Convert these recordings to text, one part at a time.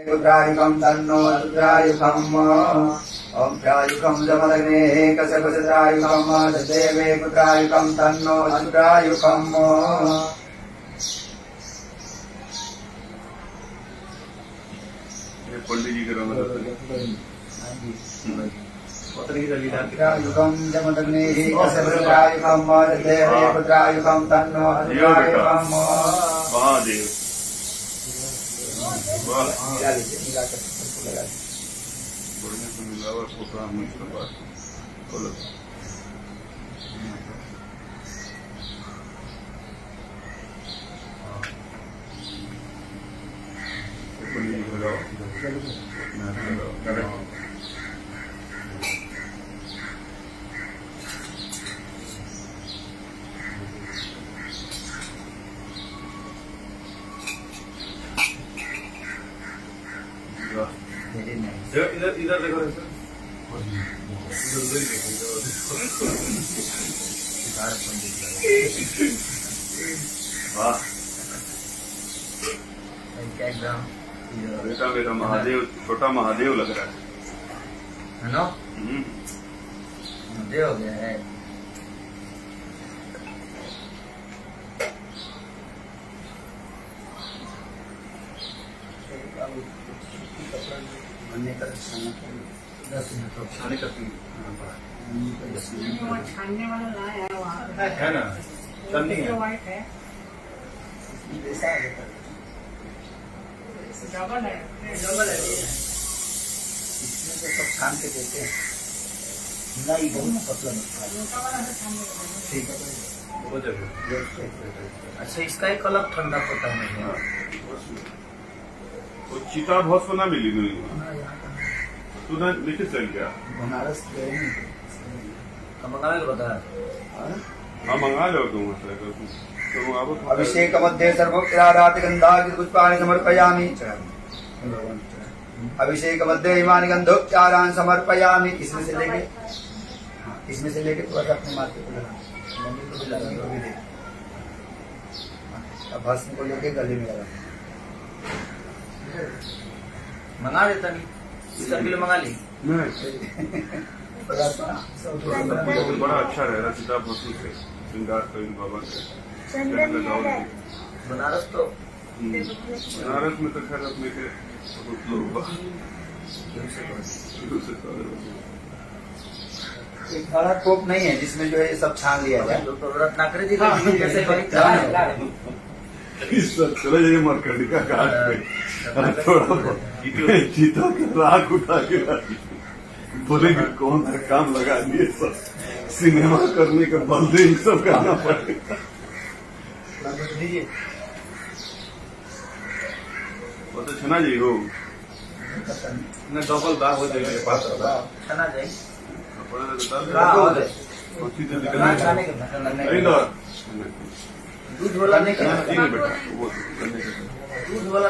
रुद्रायुकं तन्नो रुद्रायुकम् ओम त्रायुकं जमदग्ने कसकसत्रायुकं देवे रुद्रायुकं तन्नो रुद्रायुकम् पंडित जी के रुद्रायुकं जमदग्ने कसकसत्रायुकं देवे रुद्रायुकं तन्नो रुद्रायुकम् महादेव बढ़ने से मिलावा छोटा मुझका बात बोलो इधर इधर देखो वाह बेटा बेटा महादेव छोटा महादेव लग रहा है ना महादेव हो गया है बनने का 10 मिनट छाने का छानने वाला लाया है वहाँ है ना छन्नी है वाइट है डबल है इसमें तो सब छान के देते हैं नहीं बहुत पतला मोटा वाला से छानने का ठीक है हो जाएगा अच्छा इसका एक अलग ठंडा पता है तो चिता भस्म ना मिली नहीं तू ना नीचे चल गया बनारस मंगाने को बता हाँ मंगा लो तुम अभिषेक मध्य सर्वोक्तिरारात गंधा पुष्पाणि समर्पयामि अभिषेक मध्य इमानि गंधोपचारान् समर्पयामि इसमें से लेके थोड़ा सा अपने माथे को लगा मम्मी को भी लगा तो भी दे अब भस्म को लेके गले में लगा मंगा देता नहीं 2 किलो मंगा ली बड़ा अच्छा रहेगा चिता भस्म से श्रृंगार करें बाबा से बनारस तो बनारस में तो खैर अपने के एक बड़ा कोप नहीं है जिसमें जो है ये सब छान लिया जाए तो रत्नाकरी जी का जैसे चलो जाइए मरकंडी का घाट पे थोड़ा चीता के राख उठा के बोलेंगे कौन सा काम लगा दिए सब सिनेमा करने के बदले ही सब करना पड़ेगा वो तो छना जी हो डबल दाग हो जाएगा छना जाए दूध वाला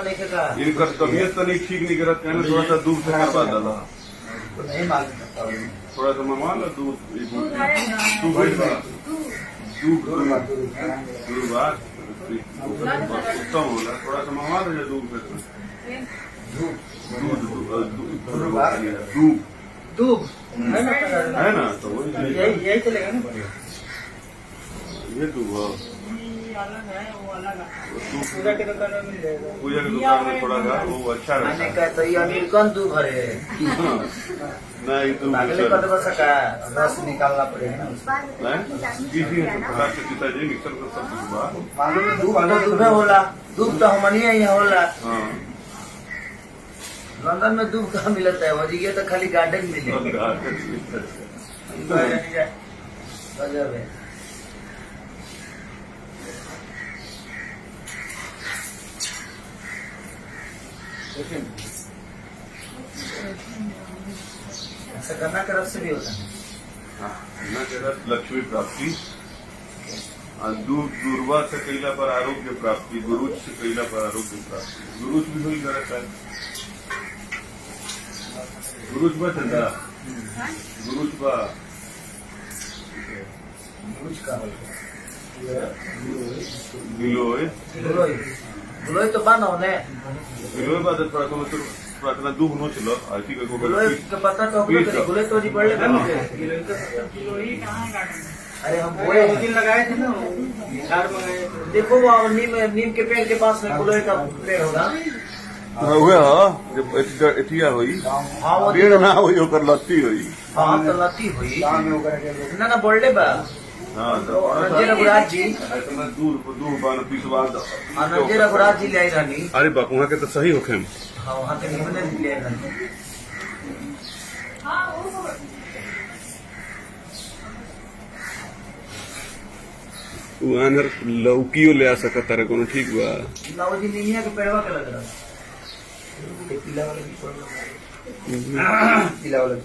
नहीं का इनका तबियत तो नहीं ठीक नहीं करता है थोड़ा सा दूध से करवा डाला तो नहीं मालूम थोड़ा सा मंगवा लो दूध उत्तम होगा थोड़ा सा मंगवा दो दूध दूध है ना तो यही चलेगा ना ये दूध अलग है वो अलग है पूजा के दुकान में मिल जाएगा पूजा की दुकान में थोड़ा सा वो अच्छा रहता है तो ये अमेरिकन दूध है नहीं तो अगले कद बस का रस निकालना पड़ेगा ना किसी प्रकार से पिताजी मिक्सर कर सब कुछ मालूम है दूध होला दूध तो हमनी यहाँ होला हाँ लंदन में दूध कहाँ मिलता है वजी तो खाली गार्डन मिले गजब है ऐसा करना के रस से भी होता है लक्ष्मी प्राप्ति दुर्वा से कैला पर आरोग्य प्राप्ति गुरुज से कैला पर आरोग्य प्राप्ति गुरुज भी हुई गरज है गुरुज बा चंदा गुरुज बा गुरुज का गिलोय गुलोई तो बन होने गिलोय बात थोड़ा कम तो थोड़ा इतना दूर नो चलो आरती का गुलोई के पत्ता तो अपने करी गुलोई तो जी बड़े बन गए किलो ही कहाँ है गार्डन में? अरे हम बोए दो दिन लगाए थे ना चार मंगाए थे। देखो वो नीम के पेड़ के पास में गुलोई का पेड़ होगा। हुए हो जब एथिया होई हाँ वो पेड़ ना होई ओकर लत्ती होई हाँ तो लती हुई गाँव में होकर के लोग ना बोल्डे बा हां नंजे रघुराज जी इतना दूर दूर बान पिछवा हाँ नंजे रघुराज जी ले आई रानी। अरे बाप वहां के तो सही होखे हाँ वहाँ के निमन ले आई रानी। उ आनर लौकियो ले आ सकत तारे कोनो ठीक बा लाओ जी निमिया के पेड़वा के लग रहा ये पीला वाला भी पड़ रहा पीला वाला भी।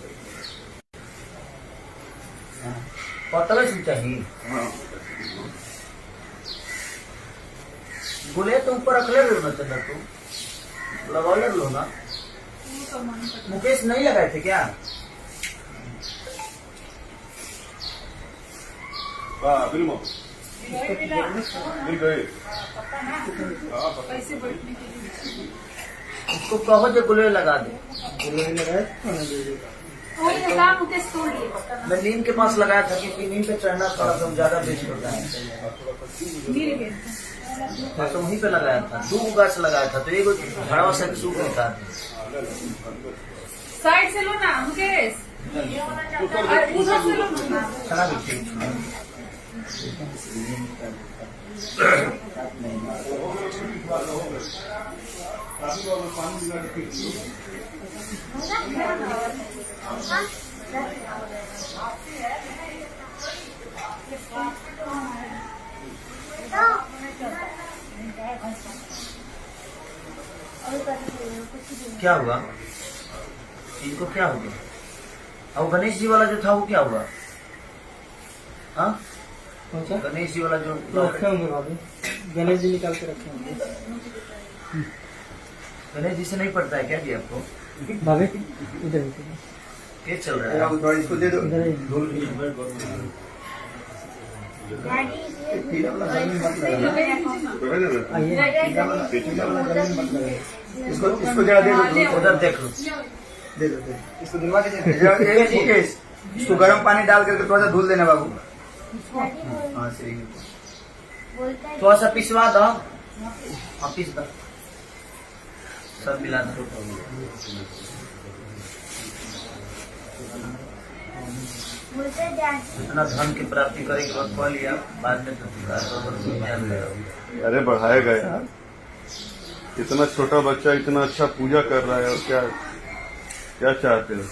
पतला से चाहिए गुले तो ऊपर रख ले लो ना चंदा तू लगा ले लो ना। मुकेश नहीं लगाए थे क्या? हां बिल्कुल मिल गए उसको कहो जो गुले लगा दे। मैं नीम के पास लगाया था क्योंकि नीम पे चढ़ना थोड़ा सा ज्यादा बेस्ट होता है तो वहीं पे लगाया था। 2 गाछ लगाया था तो एक घड़वा से सूख नहीं था। साइड से लो ना मुकेश और उधर से लो ना। चला भी ठीक क्या हुआ इनको क्या हो गया? और गणेश जी वाला जो था वो क्या हुआ? हाँ गणेश जी वाला जो रखे होंगे बाबू, गणेश जी निकाल के रखे होंगे। गणेश जी से नहीं पड़ता है क्या जी आपको? भाभी इधर क्या चल रहा है? अब थोड़ा इसको दे दो इधर ही। पीला वाला जमीन मत लगाना। आइए पीला वाला जमीन मत लगाना। इसको जरा दे दो उधर देख लो। दे दो इसको दिलवा दीजिए। मुकेश इसको गर्म पानी डाल करके थोड़ा सा धुल देना बाबू। हाँ सही है। थोड़ा सा पिसवा दो। हाँ पिस दो सब मिला दो। इतना धन की प्राप्ति करेंगे वक्त पा लिया बाद में तो अरे बढ़ाएगा यार इतना छोटा बच्चा इतना अच्छा पूजा कर रहा है और क्या क्या चाहते हो?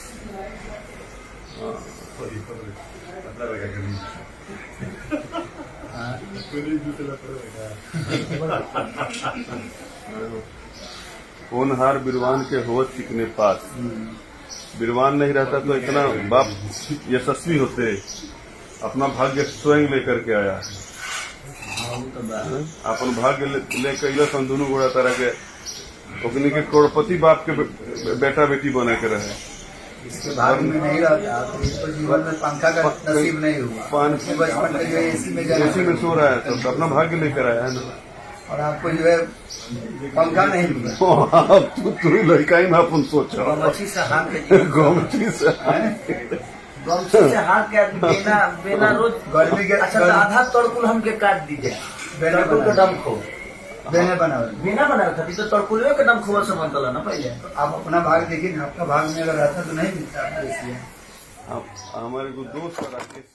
होनहार बिरवान के होत चिकने पास बिरवान नहीं रहता तो इतना बाप यशस्वी होते अपना भाग्य स्वयं लेकर के आया अपन भाग्य लेकर दोनों गोड़ा तरह के ओकनी के करोड़पति बाप के बेटा बेटी बना के रहे। इसके भाग में नहीं रहता तो इसको जीवन में पंखा का नसीब नहीं हुआ। बचपन में जो एसी में जा एसी में सो रहा है तो अपना भाग्य लेकर आया है ना। और आपको जो है पंखा नहीं मिला। तू लड़का ही में अपन सोचा गमछी से हाथ के गमछी से गमछी से हाथ के आदमी बिना बिना रोज गर्मी के अच्छा तो आधा तड़कुल हमके काट दीजिए। तड़कुल के दम खो बेने बना हुआ। बिना बनाए था तो तड़कुलवे के दम खोआ से बनता ना पहले। आप अपना भाग देखिए ना, आपका भाग में अगर रहता तो नहीं मिलता। हमारे को दोस्त राकेश